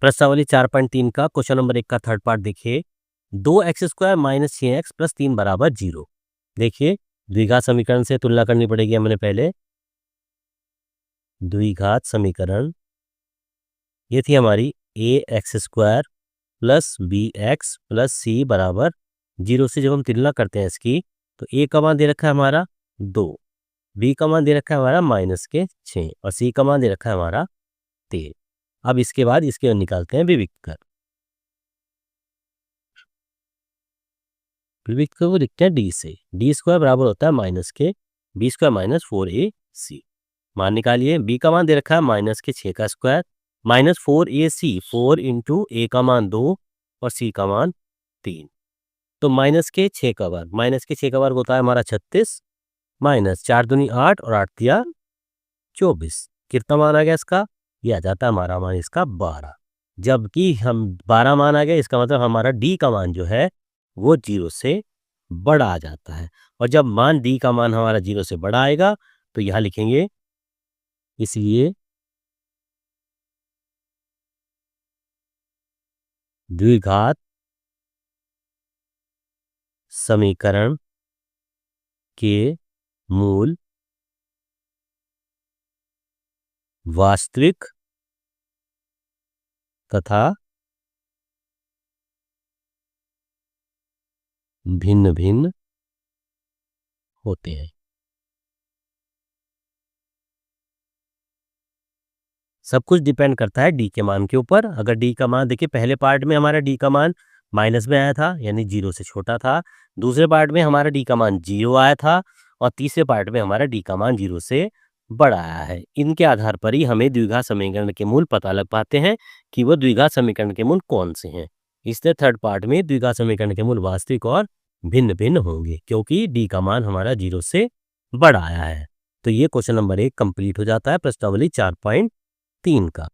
प्रश्नावली 4.3 का question number 1 का थर्ड पार्ट देखिए। 2x² माइनस 6x प्लस 3 बराबर 0। देखिए द्विघात समीकरण से तुलना करनी पड़ेगी हमने पहले। द्विघात समीकरण ये थी हमारी ax² plus bx plus c बराबर 0 से जब हम तुलना करते हैं इसकी, तो a का मान दे रखा है हमारा 2, b का मान दे रखा है हमारा -6 और c का मान दे रखा है हमारा 3। अब इसके बाद इसके निकालते हैं विविक्त कर। विविक्त कर को लिखते हैं d से। d² बराबर होता है -के b² माइनस 4ac। मान निकालिए। b का मान दे रखा है -6 का स्क्वायर -4ac, 4 इंटू a का मान 2 और c का मान 3। तो -6 का वर्ग, -6 का वर्ग होता है हमारा 36, -4 दूनी 8 और 8 तिया 24। कितना मान आ गया इसका? ये आ जाता है हमारा मान इसका 12। जबकि हम 12 मान आ गया, इसका मतलब हमारा d का मान जो है वो 0 से बड़ा आ जाता है। और जब मान d का मान हमारा 0 से बड़ा आएगा तो यहाँ लिखेंगे, इसलिए द्विघात समीकरण के मूल वास्तविक तथा भिन्न भिन्न होते हैं। सब कुछ डिपेंड करता है डी के मान के ऊपर। अगर डी का मान देखिए, पहले पार्ट में हमारा डी का मान माइनस में आया था, यानी 0 से छोटा था। दूसरे पार्ट में हमारा डी का मान 0 आया था और तीसरे पार्ट में हमारा डी का मान 0 से बड़ा आया है। इनके आधार पर ही हमें द्विघात समीकरण के मूल पता लग पाते हैं कि वो द्विघात समीकरण के मूल कौन से हैं। इसलिए थर्ड पार्ट में द्विघात समीकरण के मूल वास्तविक और भिन्न भिन्न होंगे, क्योंकि डी का मान हमारा 0 से बड़ा आया है। तो ये क्वेश्चन नंबर 1 कंप्लीट हो जाता है प्रश्नावली 4.3 का।